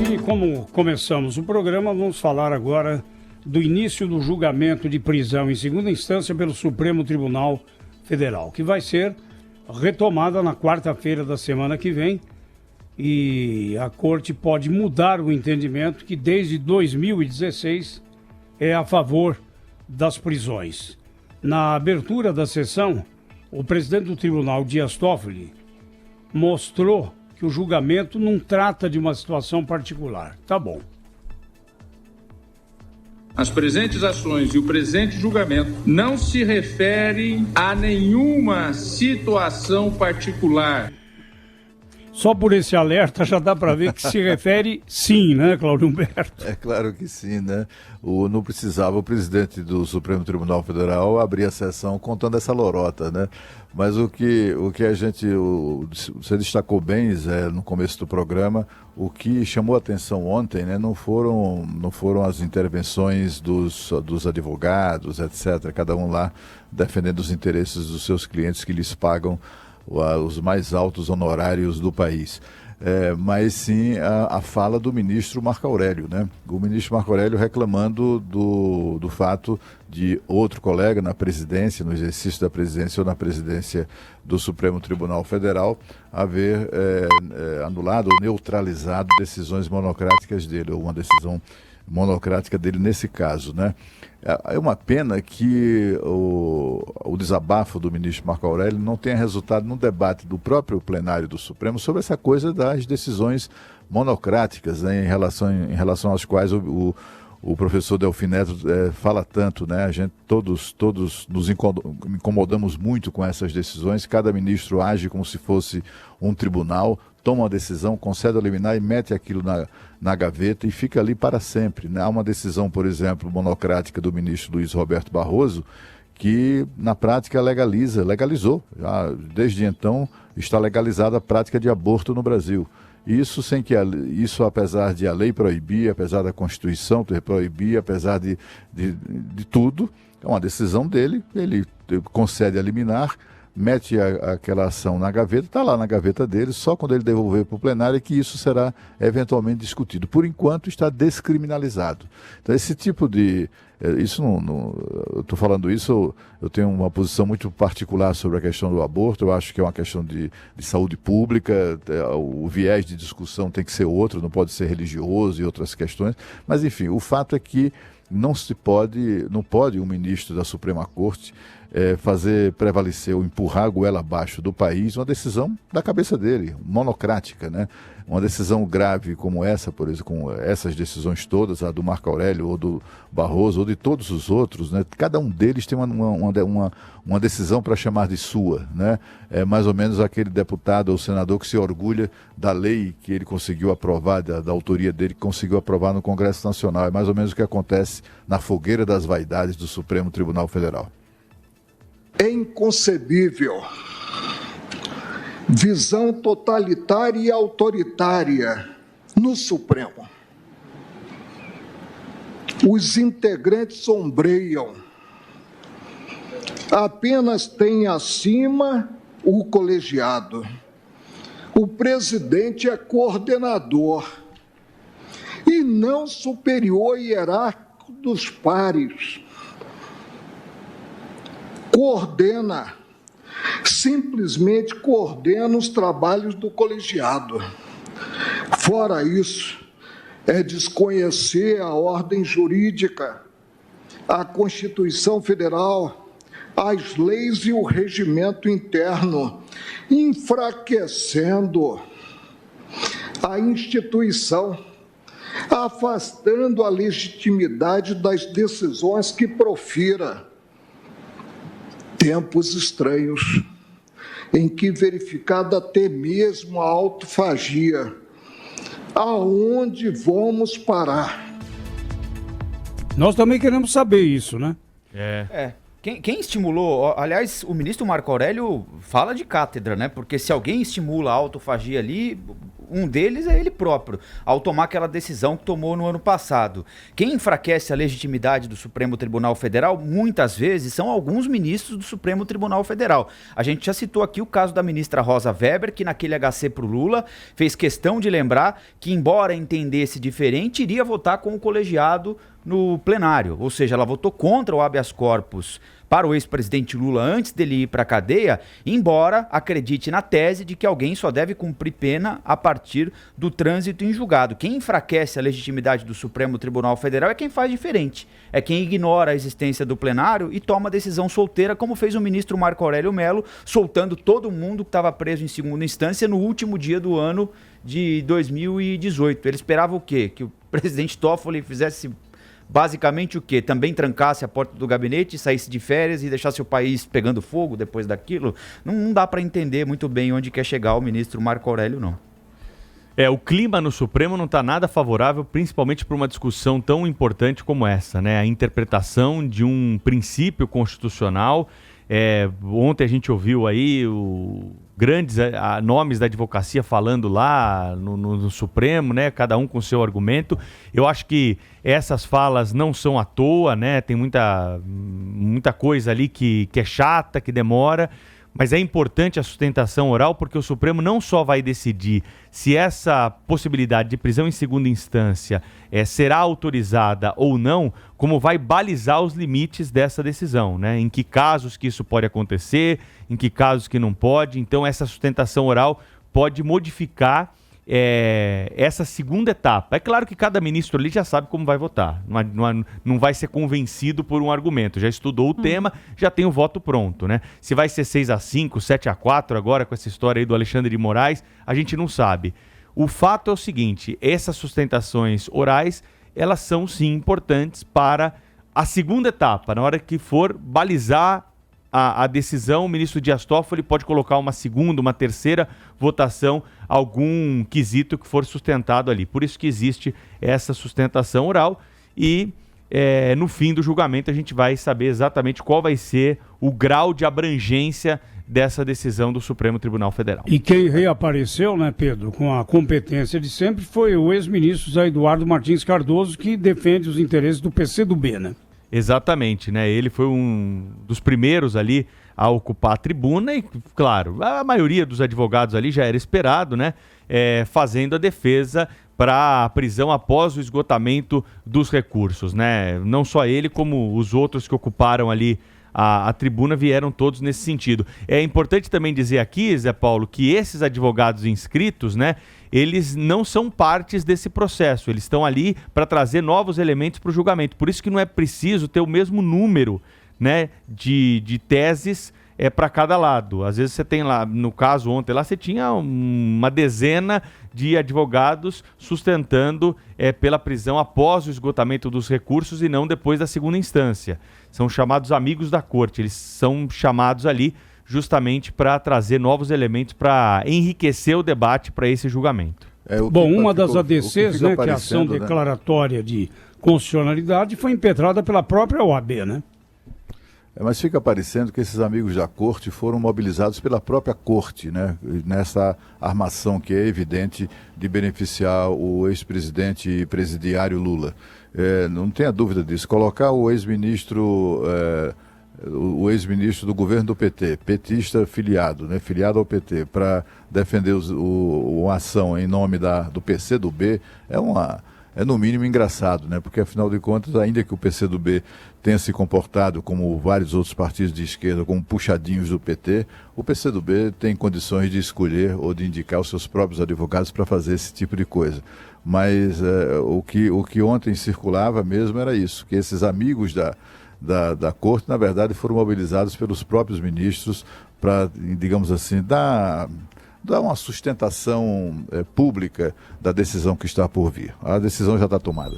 E como começamos o programa, vamos falar agora do início do julgamento de prisão em segunda instância pelo Supremo Tribunal Federal, que vai ser retomada na quarta-feira da semana que vem. E a Corte pode mudar o entendimento que desde 2016 é a favor das prisões. Na abertura da sessão, o presidente do tribunal, Dias Toffoli, mostrou que o julgamento não trata de uma situação particular. Tá bom. As presentes ações e o presente julgamento não se referem a nenhuma situação particular. Só por esse alerta já dá para ver que se refere sim, né, Cláudio Humberto? É claro que sim, né? Não precisava o presidente do Supremo Tribunal Federal abrir a sessão contando essa lorota, né? Mas o que você destacou bem, Zé, no começo do programa, o que chamou a atenção ontem, né, não foram as intervenções dos advogados, etc., cada um lá defendendo os interesses dos seus clientes que lhes pagam os mais altos honorários do país. Mas sim a fala do ministro Marco Aurélio, né? O ministro Marco Aurélio reclamando do fato de outro colega na presidência, no exercício da presidência ou na presidência do Supremo Tribunal Federal, haver anulado ou neutralizado decisões monocráticas dele, ou uma decisão monocrática dele nesse caso, né? É uma pena que o desabafo do ministro Marco Aurélio não tenha resultado num debate do próprio plenário do Supremo sobre essa coisa das decisões monocráticas, né, em relação às quais o professor Delfim Neto fala tanto, né? A gente todos nos incomodamos muito com essas decisões. Cada ministro age como se fosse um tribunal, toma uma decisão, concede a liminar e mete aquilo na gaveta e fica ali para sempre, né? Há uma decisão, por exemplo, monocrática do ministro Luiz Roberto Barroso, que na prática legalizou. Já, desde então está legalizada a prática de aborto no Brasil. Isso apesar de a lei proibir, apesar da Constituição proibir, apesar de tudo, é uma decisão dele, ele concede a liminar, mete aquela ação na gaveta, está lá na gaveta dele, só quando ele devolver para o plenário é que isso será eventualmente discutido. Por enquanto está descriminalizado. Então esse tipo de... eu estou falando isso, eu tenho uma posição muito particular sobre a questão do aborto. Eu acho que é uma questão de saúde pública, o viés de discussão tem que ser outro, não pode ser religioso e outras questões, mas enfim, o fato é que não pode um ministro da Suprema Corte fazer prevalecer ou empurrar a goela abaixo do país uma decisão da cabeça dele, monocrática, né? Uma decisão grave como essa, por exemplo, com essas decisões todas, a do Marco Aurélio ou do Barroso ou de todos os outros, né? Cada um deles tem uma decisão para chamar de sua, né? É mais ou menos aquele deputado ou senador que se orgulha da lei que ele conseguiu aprovar, da autoria dele, que conseguiu aprovar no Congresso Nacional. É mais ou menos o que acontece na fogueira das vaidades do Supremo Tribunal Federal. É inconcebível visão totalitária e autoritária no Supremo. Os integrantes sombreiam, apenas tem acima o colegiado. O presidente é coordenador e não superior hierárquico dos pares. Simplesmente coordena os trabalhos do colegiado. Fora isso, é desconhecer a ordem jurídica, a Constituição Federal, as leis e o regimento interno, enfraquecendo a instituição, afastando a legitimidade das decisões que profira. Tempos estranhos, em que verificada até mesmo a autofagia. Aonde vamos parar? Nós também queremos saber isso, né? Quem estimulou, aliás, o ministro Marco Aurélio fala de cátedra, né? Porque se alguém estimula a autofagia ali, um deles é ele próprio, ao tomar aquela decisão que tomou no ano passado. Quem enfraquece a legitimidade do Supremo Tribunal Federal, muitas vezes, são alguns ministros do Supremo Tribunal Federal. A gente já citou aqui o caso da ministra Rosa Weber, que naquele HC pro Lula fez questão de lembrar que, embora entendesse diferente, iria votar com o colegiado no plenário, ou seja, ela votou contra o habeas corpus para o ex-presidente Lula antes dele ir para a cadeia, embora acredite na tese de que alguém só deve cumprir pena a partir do trânsito em julgado. Quem enfraquece a legitimidade do Supremo Tribunal Federal é quem faz diferente, é quem ignora a existência do plenário e toma decisão solteira, como fez o ministro Marco Aurélio Mello, soltando todo mundo que estava preso em segunda instância no último dia do ano de 2018. Ele esperava o quê? Que o presidente Toffoli fizesse basicamente o quê? Também trancasse a porta do gabinete, saísse de férias e deixasse o país pegando fogo depois daquilo? Não dá para entender muito bem onde quer chegar o ministro Marco Aurélio, não. O clima no Supremo não está nada favorável, principalmente para uma discussão tão importante como essa, né? A interpretação de um princípio constitucional. Ontem a gente ouviu aí grandes nomes da advocacia falando lá no Supremo, né? Cada um com seu argumento. Eu acho que essas falas não são à toa, né? Tem muita coisa ali que é chata, que demora, mas é importante a sustentação oral, porque o Supremo não só vai decidir se essa possibilidade de prisão em segunda instância será autorizada ou não, como vai balizar os limites dessa decisão, né? Em que casos que isso pode acontecer, em que casos que não pode. Então essa sustentação oral pode modificar essa segunda etapa. É claro que cada ministro ali já sabe como vai votar, não vai ser convencido por um argumento, já estudou o tema, já tem o voto pronto, né? Se vai ser 6-5, 7-4 agora com essa história aí do Alexandre de Moraes, a gente não sabe. O fato é o seguinte, essas sustentações orais, elas são sim importantes para a segunda etapa, na hora que for balizar a decisão, o ministro Dias Toffoli pode colocar uma segunda, uma terceira votação, algum quesito que for sustentado ali. Por isso que existe essa sustentação oral e no fim do julgamento a gente vai saber exatamente qual vai ser o grau de abrangência dessa decisão do Supremo Tribunal Federal. E quem reapareceu, né, Pedro, com a competência de sempre foi o ex-ministro Zé Eduardo Martins Cardoso, que defende os interesses do PCdoB, né? Exatamente, né? Ele foi um dos primeiros ali a ocupar a tribuna e, claro, a maioria dos advogados ali já era esperado, né? Fazendo a defesa para a prisão após o esgotamento dos recursos, né? Não só ele, como os outros que ocuparam ali a tribuna vieram todos nesse sentido. É importante também dizer aqui, Zé Paulo, que esses advogados inscritos, né, eles não são partes desse processo, eles estão ali para trazer novos elementos para o julgamento. Por isso que não é preciso ter o mesmo número, né, de teses para cada lado. Às vezes você tem lá, no caso ontem lá, você tinha uma dezena de advogados sustentando pela prisão após o esgotamento dos recursos e não depois da segunda instância. São chamados amigos da corte, eles são chamados ali justamente para trazer novos elementos para enriquecer o debate para esse julgamento. Bom, uma das ADCs, né, que é a ação declaratória de constitucionalidade, foi impetrada pela própria OAB, né? Mas fica parecendo que esses amigos da corte foram mobilizados pela própria corte, né? Nessa armação que é evidente de beneficiar o ex-presidente e presidiário Lula. Não tenha dúvida disso. Colocar o ex-ministro do governo do PT, petista filiado, né? Filiado ao PT, para defender uma ação em nome do PCdoB é no mínimo engraçado, né? Porque afinal de contas, ainda que o PCdoB tenha se comportado como vários outros partidos de esquerda, como puxadinhos do PT, o PCdoB tem condições de escolher ou de indicar os seus próprios advogados para fazer esse tipo de coisa. Mas o que ontem circulava mesmo era isso, que esses amigos da corte, na verdade, foram mobilizados pelos próprios ministros para, digamos assim, dar uma sustentação pública da decisão que está por vir. A decisão já está tomada.